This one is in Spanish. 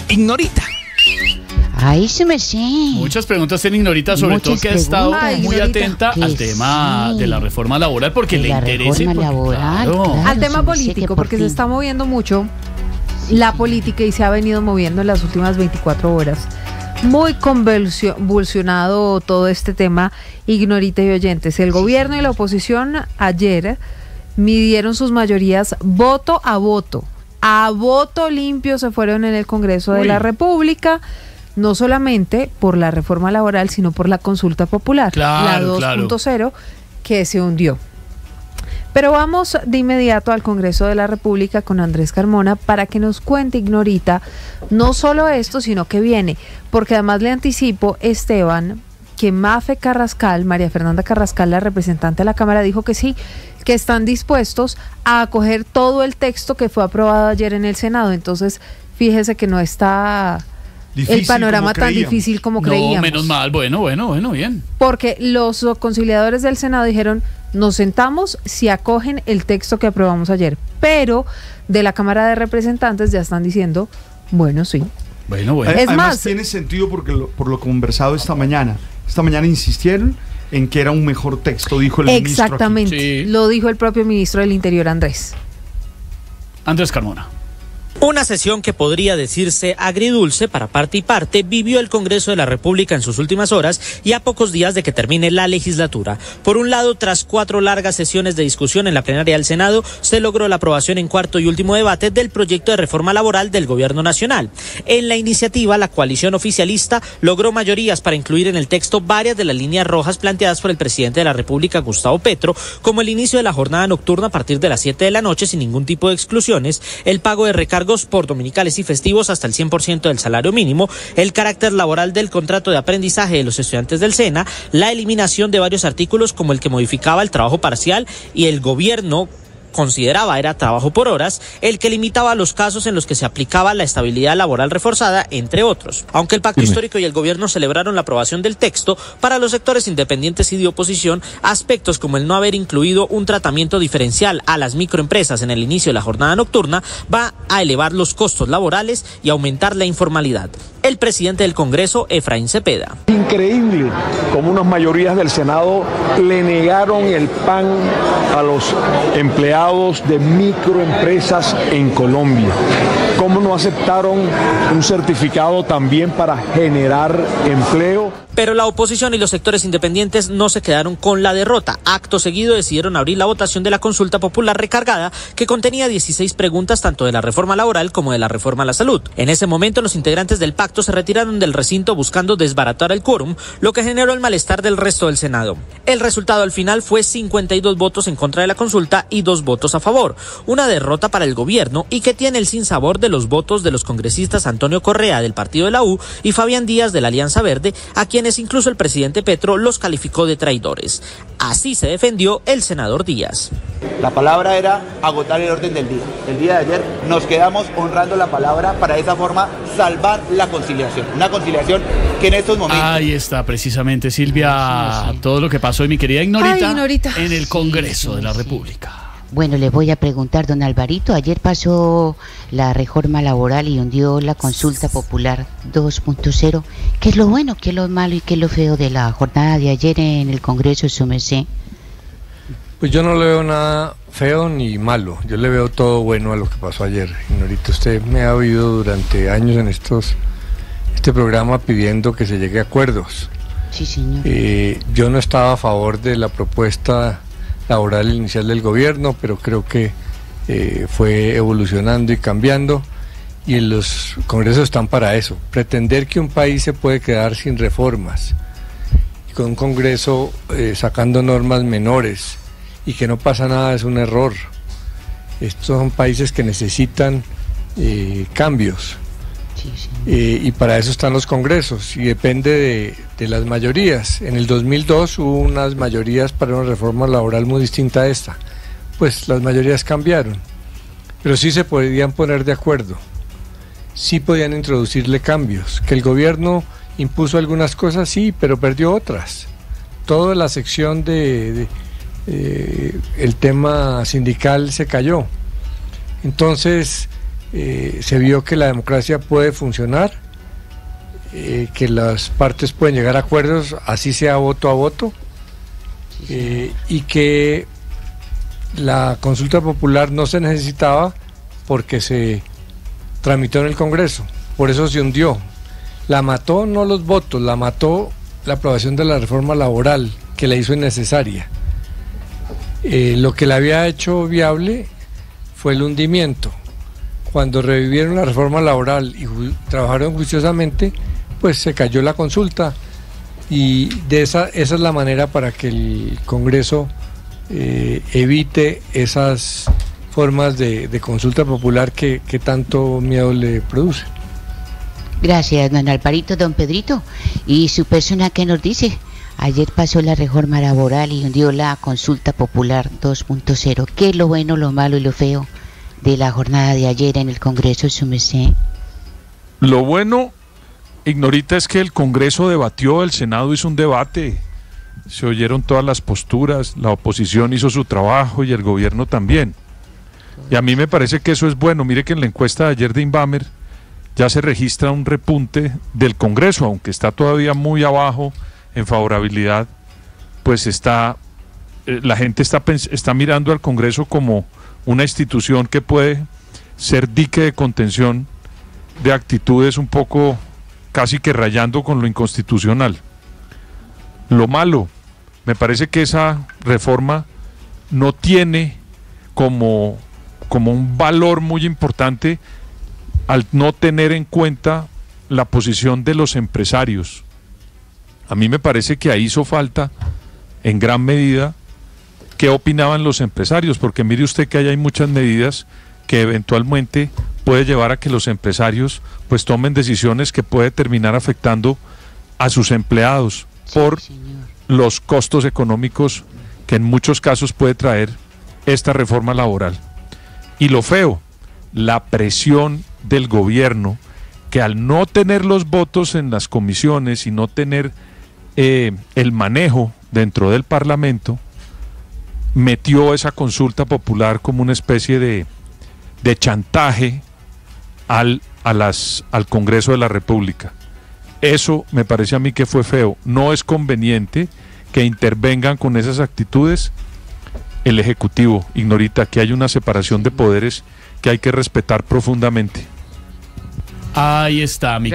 Ignorita. Ay, sí me sé. Muchas preguntas en Ignorita, sobre todo que ha estado muy atenta al tema de la reforma laboral, porque le interesa. Al tema político, porque se está moviendo mucho la política y se ha venido moviendo en las últimas 24 horas. Muy convulsionado todo este tema, Ignorita y oyentes. El gobierno y la oposición ayer midieron sus mayorías voto a voto. A voto limpio se fueron en el Congreso de la República. No solamente por la reforma laboral, sino por la consulta popular, la 2.0, que se hundió. Pero vamos de inmediato al Congreso de la República con Andrés Carmona para que nos cuente, Ignorita, no solo esto, sino que viene. Porque además le anticipo, Esteban, que Mafe Carrascal, María Fernanda Carrascal, la representante de la Cámara, dijo que sí, que están dispuestos a acoger todo el texto que fue aprobado ayer en el Senado. Entonces, fíjese que no está el panorama tan difícil como creíamos. No, menos mal, bueno, bien. Porque los conciliadores del Senado dijeron, nos sentamos si acogen el texto que aprobamos ayer, pero de la Cámara de Representantes ya están diciendo, bueno, sí. Bueno. Además, más, tiene sentido porque por lo conversado esta mañana. Esta mañana insistieron en que era un mejor texto, dijo el ministro. Exactamente, lo dijo el propio ministro del Interior, Andrés Carmona. Una sesión que podría decirse agridulce para parte y parte vivió el Congreso de la República en sus últimas horas y a pocos días de que termine la legislatura. Por un lado, tras 4 largas sesiones de discusión en la plenaria del Senado, se logró la aprobación en cuarto y último debate del proyecto de reforma laboral del Gobierno Nacional. En la iniciativa, la coalición oficialista logró mayorías para incluir en el texto varias de las líneas rojas planteadas por el presidente de la República, Gustavo Petro, como el inicio de la jornada nocturna a partir de las 7 de la noche sin ningún tipo de exclusiones, el pago de recargos por dominicales y festivos hasta el 100% del salario mínimo, el carácter laboral del contrato de aprendizaje de los estudiantes del SENA, la eliminación de varios artículos como el que modificaba el trabajo parcial y el gobierno consideraba era trabajo por horas, el que limitaba los casos en los que se aplicaba la estabilidad laboral reforzada, entre otros. Aunque el Pacto Histórico y el gobierno celebraron la aprobación del texto, para los sectores independientes y de oposición, aspectos como el no haber incluido un tratamiento diferencial a las microempresas en el inicio de la jornada nocturna va a elevar los costos laborales y aumentar la informalidad. El presidente del Congreso, Efraín Cepeda. Increíble como unas mayorías del Senado le negaron el pan a los empleados de microempresas en Colombia. ¿Cómo no aceptaron un certificado también para generar empleo? Pero la oposición y los sectores independientes no se quedaron con la derrota. Acto seguido decidieron abrir la votación de la consulta popular recargada, que contenía 16 preguntas tanto de la reforma laboral como de la reforma a la salud. En ese momento, los integrantes del pacto se retiraron del recinto buscando desbaratar el quórum, lo que generó el malestar del resto del Senado. El resultado al final fue 52 votos en contra de la consulta y 2 votos a favor. Una derrota para el gobierno y que tiene el sinsabor de los votos de los congresistas Antonio Correa del partido de la U y Fabián Díaz de la Alianza Verde, a quienes incluso el presidente Petro los calificó de traidores. Así se defendió el senador Díaz. La palabra era agotar el orden del día. El día de ayer nos quedamos honrando la palabra para de esa forma salvar la conciliación. Una conciliación que en estos momentos... Ahí está precisamente, Silvia, todo lo que pasó, y mi querida Ignorita, en el Congreso de la República. Bueno, le voy a preguntar, don Alvarito, ayer pasó la reforma laboral y hundió la consulta popular 2.0. ¿Qué es lo bueno, qué es lo malo y qué es lo feo de la jornada de ayer en el Congreso, su merced? Pues yo no le veo nada feo ni malo, yo le veo todo bueno a lo que pasó ayer. Ignorita, usted me ha oído durante años en este programa pidiendo que se llegue a acuerdos. Sí, señor. Yo no estaba a favor de la propuesta laboral inicial del gobierno, pero creo que fue evolucionando y cambiando, y los congresos están para eso. Pretender que un país se puede quedar sin reformas, y con un congreso sacando normas menores, y que no pasa nada, es un error. Estos son países que necesitan cambios. Sí, sí. Y para eso están los congresos, y depende de las mayorías. En el 2002 hubo unas mayorías para una reforma laboral muy distinta a esta. Pues las mayorías cambiaron, pero sí se podían poner de acuerdo, sí podían introducirle cambios. Que el gobierno impuso algunas cosas, sí, pero perdió otras. Toda la sección el tema sindical se cayó. Entonces, se vio que la democracia puede funcionar, que las partes pueden llegar a acuerdos, así sea voto a voto, y que la consulta popular no se necesitaba porque se tramitó en el Congreso, por eso se hundió. La mató no los votos, la mató la aprobación de la reforma laboral, que la hizo innecesaria. Lo que la había hecho viable fue el hundimiento. Cuando revivieron la reforma laboral y trabajaron juiciosamente, pues se cayó la consulta, y esa es la manera para que el Congreso evite esas formas de consulta popular que tanto miedo le produce. Gracias, don Alvarito. Don Pedrito, ¿y su persona qué nos dice? Ayer pasó la reforma laboral y hundió la consulta popular 2.0. ¿Qué es lo bueno, lo malo y lo feo de la jornada de ayer en el Congreso, su merced? Lo bueno, Ignorita, es que el Congreso debatió, el Senado hizo un debate, se oyeron todas las posturas, la oposición hizo su trabajo y el gobierno también. Y a mí me parece que eso es bueno. Mire que en la encuesta de ayer de Inbamer ya se registra un repunte del Congreso, aunque está todavía muy abajo en favorabilidad, pues la gente está mirando al Congreso como una institución que puede ser dique de contención de actitudes un poco casi que rayando con lo inconstitucional. Lo malo, me parece que esa reforma no tiene como un valor muy importante al no tener en cuenta la posición de los empresarios. A mí me parece que ahí hizo falta, en gran medida, qué opinaban los empresarios, porque mire usted que ahí hay muchas medidas que eventualmente puede llevar a que los empresarios pues tomen decisiones que puede terminar afectando a sus empleados por los costos económicos que en muchos casos puede traer esta reforma laboral. Y lo feo, la presión del gobierno, que al no tener los votos en las comisiones y no tener el manejo dentro del Parlamento, metió esa consulta popular como una especie de chantaje al Congreso de la República. Eso me parece a mí que fue feo. No es conveniente que intervengan con esas actitudes el Ejecutivo. Ignorita, que hay una separación de poderes que hay que respetar profundamente. Ahí está, mi